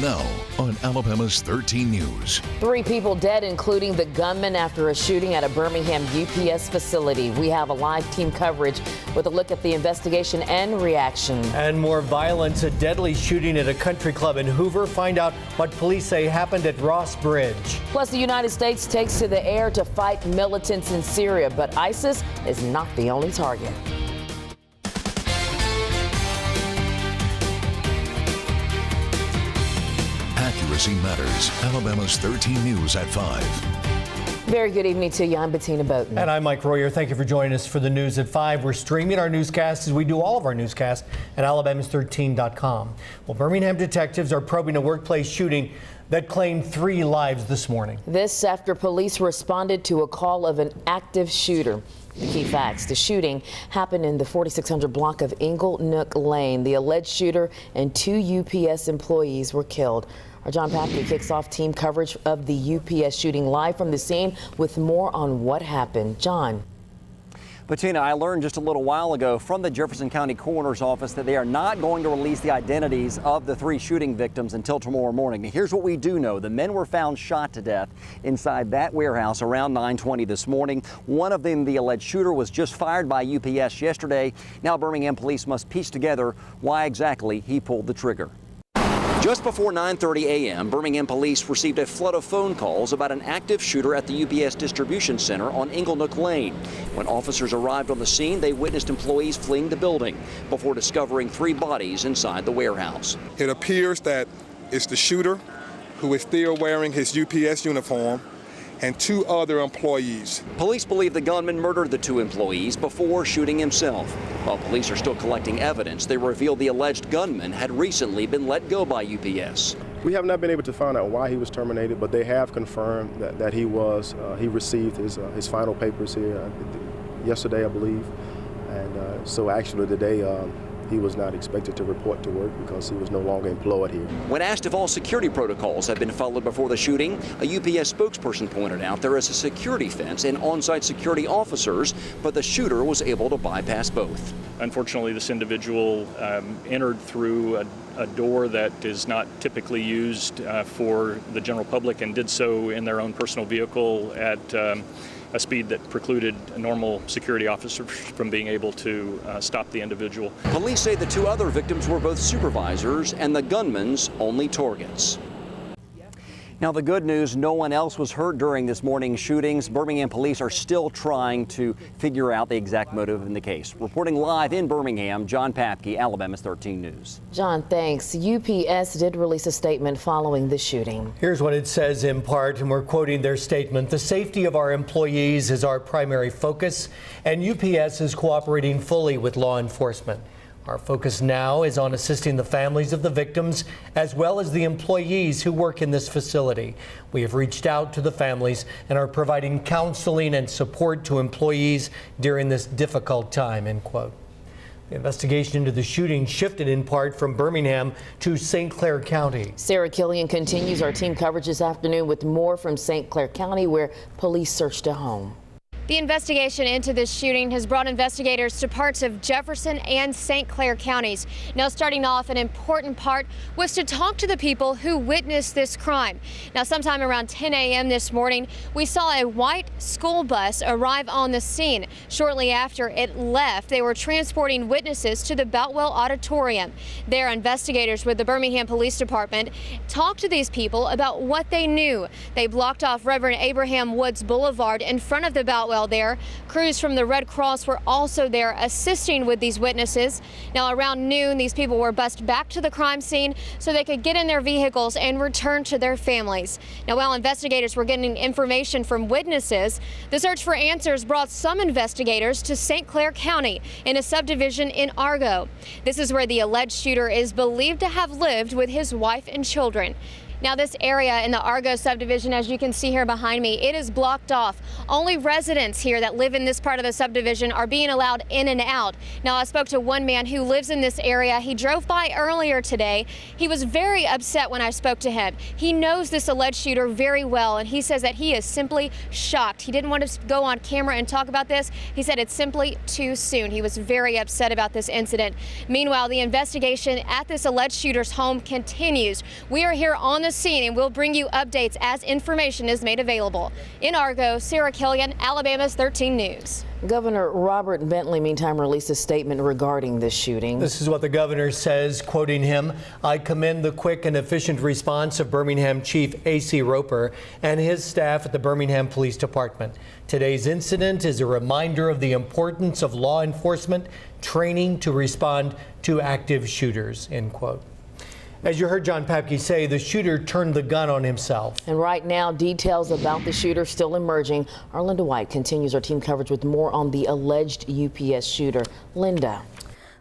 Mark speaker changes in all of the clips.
Speaker 1: Now on Alabama's 13 News.
Speaker 2: 3 people dead, including the gunman after a shooting at a Birmingham UPS facility. We have a live team coverage with a look at the investigation and reaction.
Speaker 3: And more violence, a deadly shooting at a country club in Hoover. Find out what police say happened at Ross Bridge.
Speaker 2: Plus, the United States takes to the air to fight militants in Syria, but ISIS is not the only target.
Speaker 1: Accuracy matters. Alabama's 13 News at 5.
Speaker 2: Very good evening to you. I'm Bettina Bowden.
Speaker 3: And I'm Mike Royer. Thank you for joining us for the news at 5. We're streaming our newscasts as we do all of our newscasts at alabamas13.com. Well, Birmingham detectives are probing a workplace shooting that claimed 3 lives this morning.
Speaker 2: This after police responded to a call of an active shooter. The key facts: the shooting happened in the 4600 block of Ingle Nook Lane. The alleged shooter and 2 UPS employees were killed. Our John Papke kicks off team coverage of the UPS shooting live from the scene with more on what happened. John.
Speaker 4: Bettina, I learned just a little while ago from the Jefferson County Coroner's Office that they are not going to release the identities of the 3 shooting victims until tomorrow morning. Here's what we do know. The men were found shot to death inside that warehouse around 9:20 this morning. One of them, the alleged shooter, was just fired by UPS yesterday. Now Birmingham police must piece together why exactly he pulled the trigger. Just before 9:30 a.m., Birmingham police received a flood of phone calls about an active shooter at the UPS distribution center on Ingle Nook Lane. When officers arrived on the scene, they witnessed employees fleeing the building before discovering 3 bodies inside the warehouse.
Speaker 5: It appears that it's the shooter, who is still wearing his UPS uniform, and 2 other employees.
Speaker 4: Police believe the gunman murdered the 2 employees before shooting himself. While police are still collecting evidence, they revealed the alleged gunman had recently been let go by UPS.
Speaker 6: We have not been able to find out why he was terminated, but they have confirmed that he received his final papers here yesterday, I believe. And so actually today, he was not expected to report to work because he was no longer employed here.
Speaker 4: When asked if all security protocols had been followed before the shooting, a UPS spokesperson pointed out there is a security fence and on-site security officers, but the shooter was able to bypass both.
Speaker 7: Unfortunately, this individual entered through a door that is not typically used for the general public and did so in their own personal vehicle at a speed that precluded normal security officers from being able to stop the individual.
Speaker 4: Police say the 2 other victims were both supervisors and the gunman's only targets. Now, the good news, no one else was hurt during this morning's shootings. Birmingham police are still trying to figure out the exact motive in the case. Reporting live in Birmingham, John Papke, Alabama's 13 News.
Speaker 2: John, thanks. UPS did release a statement following the shooting.
Speaker 3: Here's what it says in part, and we're quoting their statement. The safety of our employees is our primary focus, and UPS is cooperating fully with law enforcement. Our focus now is on assisting the families of the victims as well as the employees who work in this facility. We have reached out to the families and are providing counseling and support to employees during this difficult time, end quote. The investigation into the shooting shifted in part from Birmingham to St. Clair County.
Speaker 2: Sarah Killian continues our team coverage this afternoon with more from St. Clair County, where police searched a home.
Speaker 8: The investigation into this shooting has brought investigators to parts of Jefferson and St. Clair counties. Now, starting off, an important part was to talk to the people who witnessed this crime. Now, sometime around 10 a.m. this morning, we saw a white school bus arrive on the scene. Shortly after it left, they were transporting witnesses to the Boutwell Auditorium. There, investigators with the Birmingham Police Department talked to these people about what they knew. They blocked off Reverend Abraham Woods Boulevard in front of the Boutwell there. Crews from the Red Cross were also there assisting with these witnesses. Now, around noon, these people were bused back to the crime scene so they could get in their vehicles and return to their families. Now, while investigators were getting information from witnesses, the search for answers brought some investigators to St. Clair County in a subdivision in Argo. This is where the alleged shooter is believed to have lived with his wife and children. Now, this area in the Argo subdivision, as you can see here behind me, it is blocked off. Only residents here that live in this part of the subdivision are being allowed in and out. Now, I spoke to one man who lives in this area. He drove by earlier today. He was very upset when I spoke to him. He knows this alleged shooter very well, and he says that he is simply shocked. He didn't want to go on camera and talk about this. He said it's simply too soon. He was very upset about this incident. Meanwhile, the investigation at this alleged shooter's home continues. We are here on the scene, and we'll bring you updates as information is made available. In Argo, Sarah Killian, Alabama's 13 News.
Speaker 2: Governor Robert Bentley, meantime, released a statement regarding this shooting.
Speaker 3: This is what the governor says, quoting him, "I commend the quick and efficient response of Birmingham Chief A.C. Roper and his staff at the Birmingham Police Department. Today's incident is a reminder of the importance of law enforcement training to respond to active shooters," end quote. As you heard John Papke say, the shooter turned the gun on himself.
Speaker 2: And right now, details about the shooter still emerging. Our Linda White continues our team coverage with more on the alleged UPS shooter. Linda.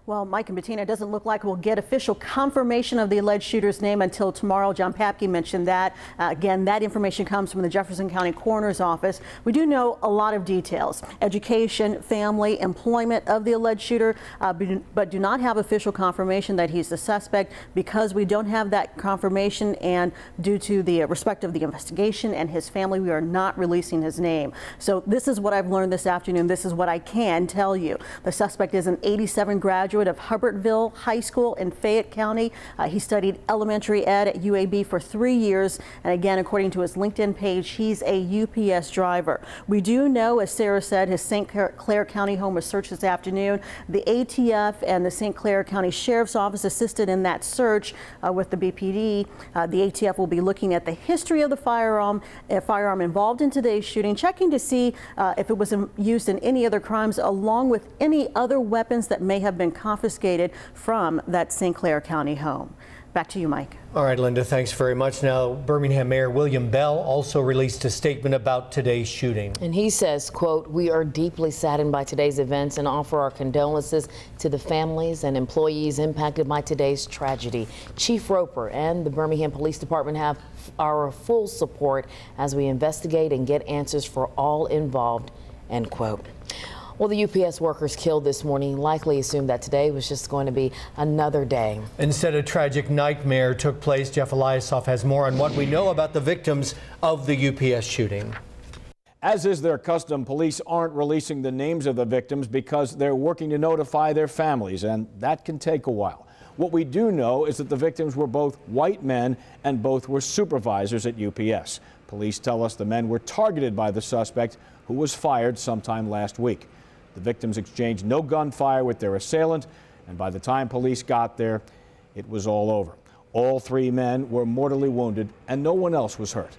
Speaker 9: Well, Mike and Bettina, it doesn't look like we'll get official confirmation of the alleged shooter's name until tomorrow. John Papke mentioned that. Again, that information comes from the Jefferson County Coroner's Office. We do know a lot of details: education, family, employment of the alleged shooter, but do not have official confirmation that he's the suspect. Because we don't have that confirmation, and due to the respect of the investigation and his family, we are not releasing his name. So this is what I've learned this afternoon. This is what I can tell you. The suspect is an 87 graduate of Hubbardville High School in Fayette County. He studied elementary ed at UAB for 3 years. And again, according to his LinkedIn page, he's a UPS driver. We do know, as Sarah said, his St. Clair County home was searched this afternoon. The ATF and the St. Clair County Sheriff's Office assisted in that search with the BPD. The ATF will be looking at the history of the firearm involved in today's shooting, checking to see if it was used in any other crimes, along with any other weapons that may have been confiscated from that St. Clair County home. Back to you, Mike.
Speaker 3: All right, Linda, thanks very much. Now, Birmingham Mayor William Bell also released a statement about today's shooting.
Speaker 2: And he says, quote, "We are deeply saddened by today's events and offer our condolences to the families and employees impacted by today's tragedy. Chief Roper and the Birmingham Police Department have our full support as we investigate and get answers for all involved," end quote. Well, the UPS workers killed this morning likely assumed that today was just going to be another day.
Speaker 3: Instead, a tragic nightmare took place. Jeff Eliasoff has more on what we know about the victims of the UPS shooting.
Speaker 10: As is their custom, police aren't releasing the names of the victims because they're working to notify their families, and that can take a while. What we do know is that the victims were both white men and both were supervisors at UPS. Police tell us the men were targeted by the suspect, who was fired sometime last week. The victims exchanged no gunfire with their assailant, and by the time police got there, it was all over. All 3 men were mortally wounded, and no one else was hurt.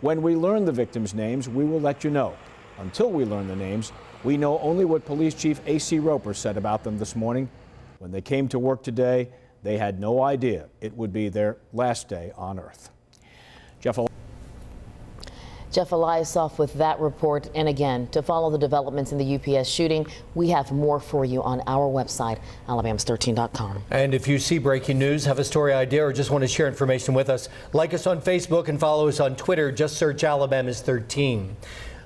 Speaker 10: When we learn the victims' names, we will let you know. Until we learn the names, we know only what Police Chief A.C. Roper said about them this morning. When they came to work today, they had no idea it would be their last day on Earth.
Speaker 2: Jeff Eliasoff with that report. And again, to follow the developments in the UPS shooting, we have more for you on our website, Alabama13.com.
Speaker 3: And if you see breaking news, have a story idea, or just want to share information with us, like us on Facebook and follow us on Twitter. Just search Alabama's 13.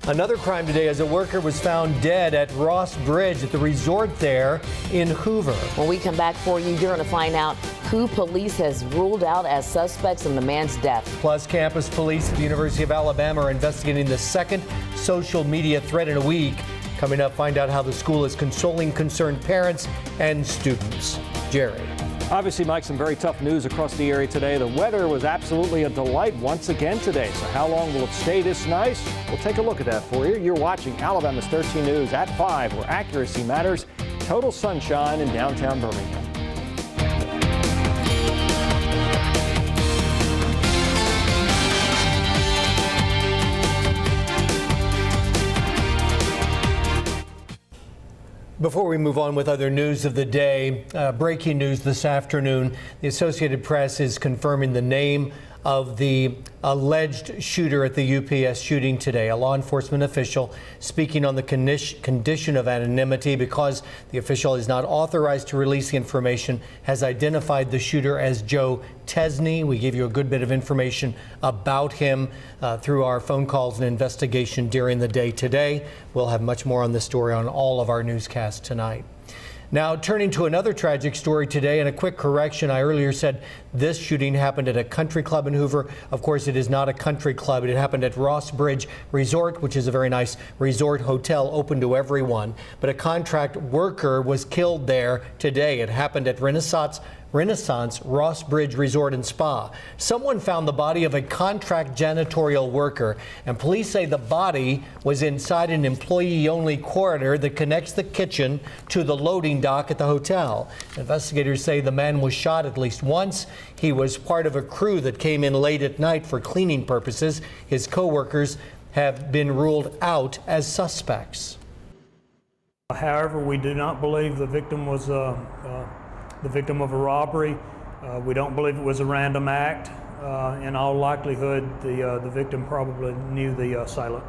Speaker 3: Another crime today as a worker was found dead at Ross Bridge at the resort there in Hoover.
Speaker 2: When we come back for you, you're going to find out who police has ruled out as suspects in the man's death.
Speaker 3: Plus, campus police at the University of Alabama are investigating the second social media threat in a week. Coming up, find out how the school is consoling concerned parents and students. Jerry.
Speaker 11: Obviously, Mike, some very tough news across the area today. The weather was absolutely a delight once again today. So how long will it stay this nice? We'll take a look at that for you. You're watching Alabama's 13 News at 5, where accuracy matters. Total sunshine in downtown Birmingham.
Speaker 3: Before we move on with other news of the day, breaking news this afternoon, the Associated Press is confirming the name of the alleged shooter at the UPS shooting today. A law enforcement official speaking on the condition of anonymity because the official is not authorized to release the information, has identified the shooter as Joe Tesney. We gave you a good bit of information about him through our phone calls and investigation during the day today. We'll have much more on this story on all of our newscasts tonight. Now, turning to another tragic story today, and a quick correction. I earlier said this shooting happened at a country club in Hoover. Of course, it is not a country club. It happened at Ross Bridge Resort, which is a very nice resort hotel open to everyone. But a contract worker was killed there today. It happened at Renaissance Ross Bridge Resort and Spa. Someone found the body of a contract janitorial worker, and police say the body was inside an employee-only corridor that connects the kitchen to the loading dock at the hotel. Investigators say the man was shot at least once. He was part of a crew that came in late at night for cleaning purposes. His co-workers have been ruled out as suspects.
Speaker 12: However, we do not believe the victim was the victim of a robbery. We don't believe it was a random act. In all likelihood, the victim probably knew the assailant.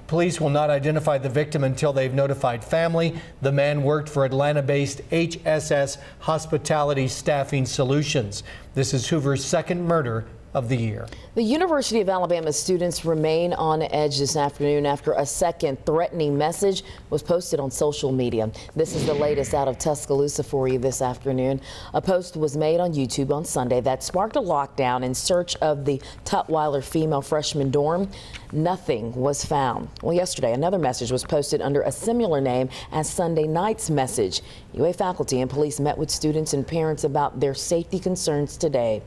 Speaker 3: Police will not identify the victim until they've notified family. The man worked for Atlanta-based HSS Hospitality Staffing Solutions. This is Hoover's second murder of the year.
Speaker 2: The University of Alabama students remain on edge this afternoon after a second threatening message was posted on social media. This is the latest out of Tuscaloosa for you this afternoon. A post was made on YouTube on Sunday that sparked a lockdown in search of the Tutwiler female freshman dorm. Nothing was found. Well, yesterday, another message was posted under a similar name as Sunday night's message. UA faculty and police met with students and parents about their safety concerns today.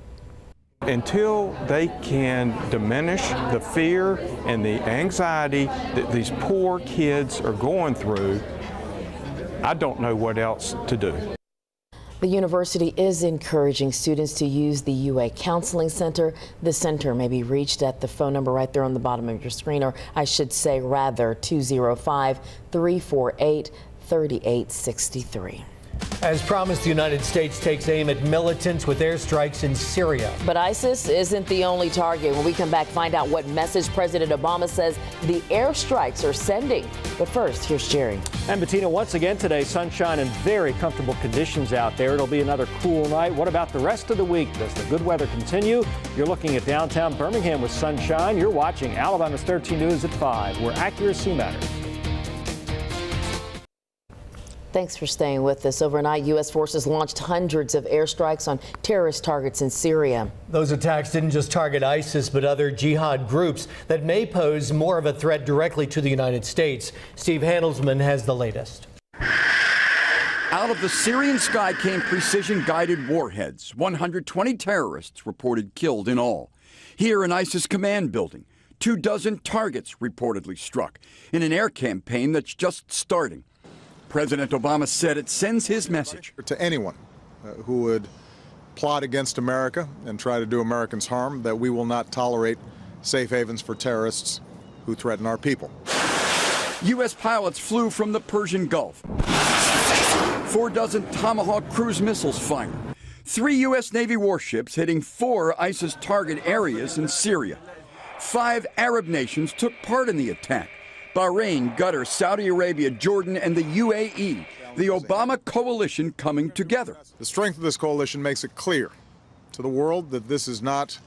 Speaker 13: Until they can diminish the fear and the anxiety that these poor kids are going through, I don't know what else to do.
Speaker 2: The university is encouraging students to use the UA Counseling Center. The center may be reached at the phone number right there on the bottom of your screen, or I should say rather 205-348-3863.
Speaker 3: As promised, the United States takes aim at militants with airstrikes in Syria.
Speaker 2: But ISIS isn't the only target. When we come back, find out what message President Obama says the airstrikes are sending. But first, here's Jerry.
Speaker 11: And Bettina, once again today, sunshine and very comfortable conditions out there. It'll be another cool night. What about the rest of the week? Does the good weather continue? You're looking at downtown Birmingham with sunshine. You're watching Alabama's 13 News at 5, where accuracy matters.
Speaker 2: Thanks for staying with us. Overnight, U.S. forces launched hundreds of airstrikes on terrorist targets in Syria.
Speaker 3: Those attacks didn't just target ISIS, but other jihad groups that may pose more of a threat directly to the United States. Steve Handelsman has the latest.
Speaker 14: Out of the Syrian sky came precision-guided warheads. 120 terrorists reported killed in all. Here, an ISIS command building. 24 targets reportedly struck in an air campaign that's just starting. President Obama said it sends his message
Speaker 15: to anyone who would plot against America and try to do Americans harm, that we will not tolerate safe havens for terrorists who threaten our people.
Speaker 14: U.S. pilots flew from the Persian Gulf. 4 dozen Tomahawk cruise missiles fired. 3 U.S. Navy warships hitting 4 ISIS target areas in Syria. 5 Arab nations took part in the attack. Bahrain, Qatar, Saudi Arabia, Jordan, and the UAE, the Obama coalition coming together.
Speaker 15: The strength of this coalition makes it clear to the world that this is not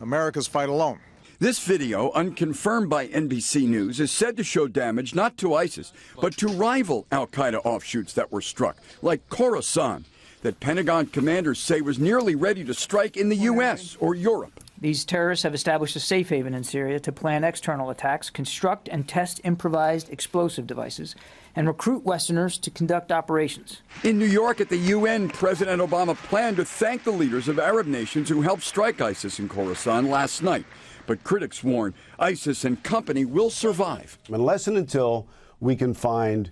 Speaker 15: America's fight alone.
Speaker 14: This video, unconfirmed by NBC News, is said to show damage not to ISIS, but to rival al-Qaeda offshoots that were struck, like Khorasan, that Pentagon commanders say was nearly ready to strike in the U.S. or Europe.
Speaker 16: These terrorists have established a safe haven in Syria to plan external attacks, construct and test improvised explosive devices, and recruit Westerners to conduct operations.
Speaker 14: In New York at the UN, President Obama planned to thank the leaders of Arab nations who helped strike ISIS in Khorasan last night. But critics warn ISIS and company will survive.
Speaker 17: Unless and until we can find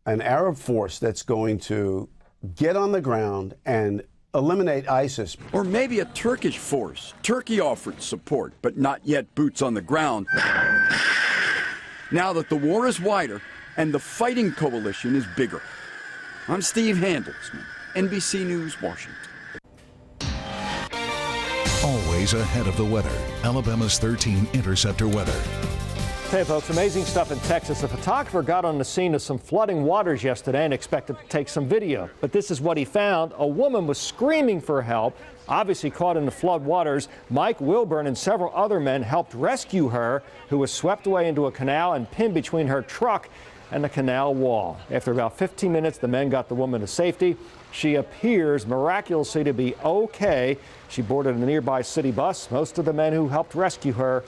Speaker 17: an Arab force that's going to get on the ground and eliminate ISIS.
Speaker 14: Or maybe a Turkish force. Turkey offered support, but not yet boots on the ground. Now that the war is wider and the fighting coalition is bigger. I'm Steve Handelsman, NBC News, Washington.
Speaker 1: Always ahead of the weather. Alabama's 13 Interceptor weather.
Speaker 11: Hey folks, amazing stuff in Texas. A photographer got on the scene of some flooding waters yesterday and expected to take some video. But this is what he found. A woman was screaming for help, obviously caught in the flood waters. Mike Wilburn and several other men helped rescue her, who was swept away into a canal and pinned between her truck and the canal wall. After about 15 minutes, the men got the woman to safety. She appears miraculously to be okay. She boarded a nearby city bus. Most of the men who helped rescue her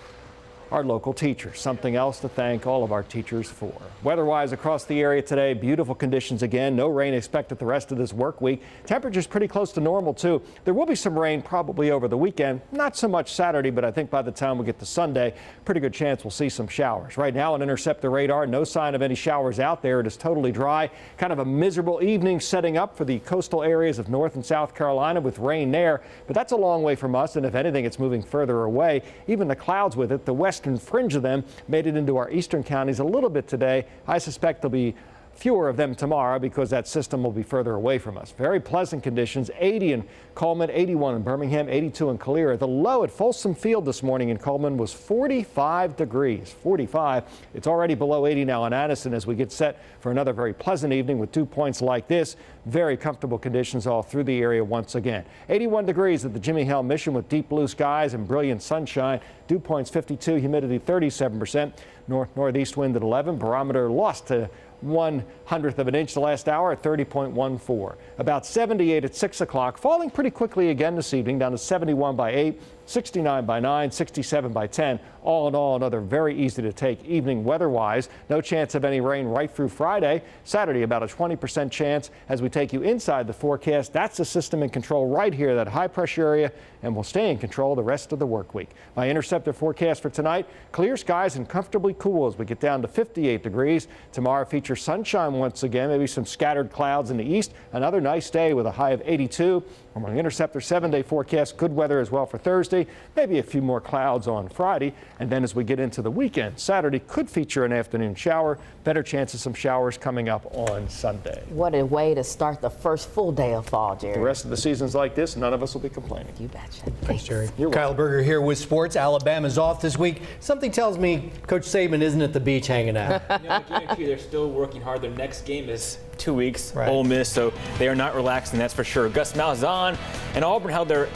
Speaker 11: are local teachers. Something else to thank all of our teachers for. Weather-wise across the area today, beautiful conditions again. No rain expected the rest of this work week. Temperatures pretty close to normal too. There will be some rain probably over the weekend. Not so much Saturday, but I think by the time we get to Sunday, pretty good chance we'll see some showers. Right now on Interceptor radar, no sign of any showers out there. It is totally dry. Kind of a miserable evening setting up for the coastal areas of North and South Carolina with rain there. But that's a long way from us, and if anything, it's moving further away. Even the clouds with it, the western fringe of them made it into our eastern counties a little bit today. I suspect there'll be fewer of them tomorrow because that system will be further away from us. Very pleasant conditions. 80 in Coleman, 81 in Birmingham, 82 in Calera. The low at Folsom Field this morning in Coleman was 45 degrees. 45. It's already below 80 now in Addison as we get set for another very pleasant evening with 2 points like this. Very comfortable conditions all through the area once again. 81 degrees at the Jimmy Hale Mission with deep blue skies and brilliant sunshine. Dew points 52, humidity 37%. Northeast wind at 11. Barometer lost to 1/100th of an inch the last hour at 30.14. About 78 at 6 o'clock, falling pretty quickly again this evening, down to 71 by 8, 69 by 9, 67 by 10. All in all, another very easy to take evening weather-wise. No chance of any rain right through Friday. Saturday, about a 20% chance as we take you inside the forecast. That's the system in control right here, that high pressure area, and will stay in control the rest of the work week. My Interceptor forecast for tonight, clear skies and comfortably cool as we get down to 58 degrees. Tomorrow features sunshine once again, maybe some scattered clouds in the east. Another nice day with a high of 82. On my Interceptor 7-day forecast, good weather as well for Thursday, maybe a few more clouds on Friday. And then as we get into the weekend, Saturday could feature an afternoon shower. Better chance of some showers coming up on Sunday.
Speaker 2: What a way to start the first full day of fall, Jerry.
Speaker 11: The rest of the season's like this, none of us will be complaining.
Speaker 2: You betcha.
Speaker 3: Thanks, Jerry. Kyle Berger here with sports. Alabama's off this week. Something tells me Coach Saban isn't at the beach hanging out.
Speaker 18: No, I guarantee you they're still working hard. Their next game is 2 weeks, right. Ole Miss, so they are not relaxing, that's for sure. Gus Malzahn and Auburn held their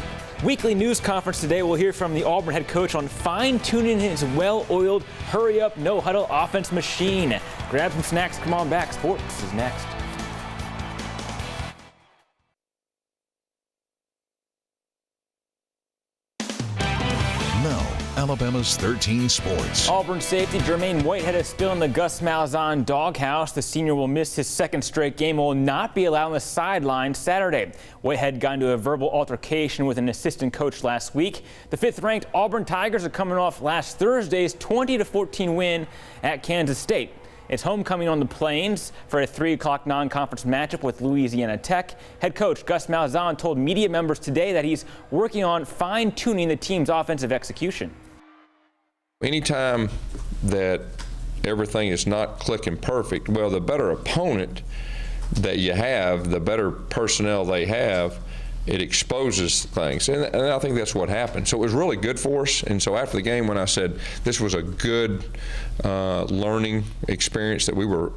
Speaker 18: weekly news conference today. We'll hear from the Auburn head coach on fine-tuning his well-oiled, hurry-up, no-huddle offense machine. Grab some snacks, come on back. Sports is next.
Speaker 1: Now, Alabama's 13 sports.
Speaker 18: Auburn safety Jermaine Whitehead is still in the Gus Malzahn doghouse. The senior will miss his second straight game and will not be allowed on the sideline Saturday. Whitehead got into a verbal altercation with an assistant coach last week. The fifth-ranked Auburn Tigers are coming off last Thursday's 20-14 win at Kansas State. It's homecoming on the Plains for a 3 o'clock non-conference matchup with Louisiana Tech. Head coach Gus Malzahn told media members today that he's working on fine-tuning the team's offensive execution.
Speaker 19: Anytime that everything is not clicking perfect, well, the better opponent that you have, the better personnel they have, it exposes things, and I think that's what happened. So it was really good for us, and so after the game when I said this was a good learning experience that we were,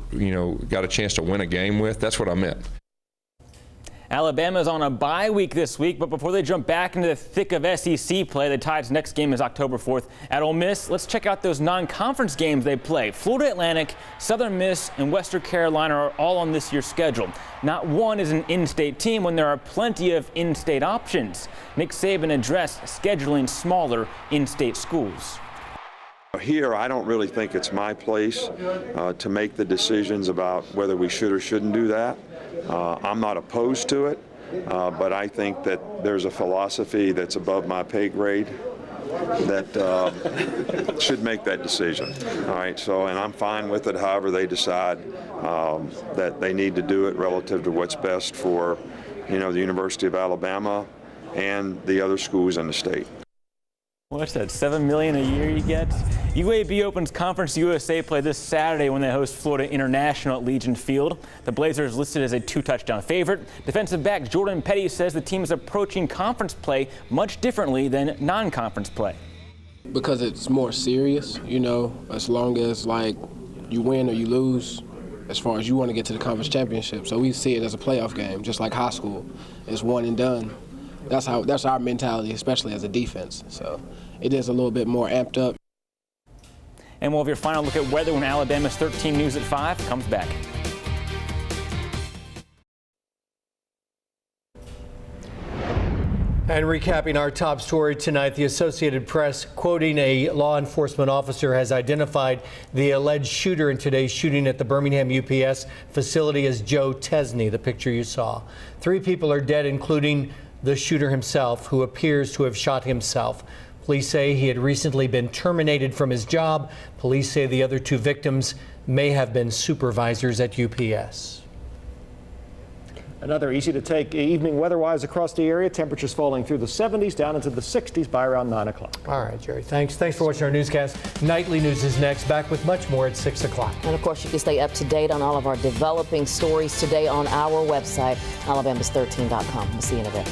Speaker 19: got a chance to win a game with, that's what I meant.
Speaker 18: Alabama's on a bye week this week, but before they jump back into the thick of SEC play, the Tide's next game is October 4th at Ole Miss. Let's check out those non-conference games they play. Florida Atlantic, Southern Miss, and Western Carolina are all on this year's schedule. Not one is an in-state team when there are plenty of in-state options. Nick Saban addressed scheduling smaller in-state schools.
Speaker 20: Here, I don't really think it's my place to make the decisions about whether we should or shouldn't do that. I'm not opposed to it, but I think that there's a philosophy that's above my pay grade that should make that decision. All right, so, and I'm fine with it however they decide that they need to do it relative to what's best for, the University of Alabama and the other schools in the state.
Speaker 18: What's that, $7 million a year you get? UAB opens Conference USA play this Saturday when they host Florida International at Legion Field. The Blazers listed as a 2-touchdown favorite. Defensive back Jordan Petty says the team is approaching conference play much differently than non-conference play.
Speaker 21: Because it's more serious, you know, as long as like you win or you lose, as far as you want to get to the conference championship. So we see it as a playoff game, just like high school. It's one and done. That's our mentality, especially as a defense. So it is a little bit more amped up.
Speaker 18: And we'll have your final look at weather when Alabama's 13 News at 5 comes back.
Speaker 3: And recapping our top story tonight, the Associated Press, quoting a law enforcement officer, has identified the alleged shooter in today's shooting at the Birmingham UPS facility as Joe Tesney, the picture you saw. 3 people are dead, including the shooter himself, who appears to have shot himself. Police say he had recently been terminated from his job. Police say the other 2 victims may have been supervisors at UPS.
Speaker 11: Another easy to take evening weather-wise across the area. Temperatures falling through the 70s down into the 60s by around 9 o'clock.
Speaker 3: All right, Jerry. Thanks for watching our newscast. Nightly News is next. Back with much more at 6 o'clock.
Speaker 2: And of course, you can stay up to date on all of our developing stories today on our website, alabamas13.com. We'll see you in a bit.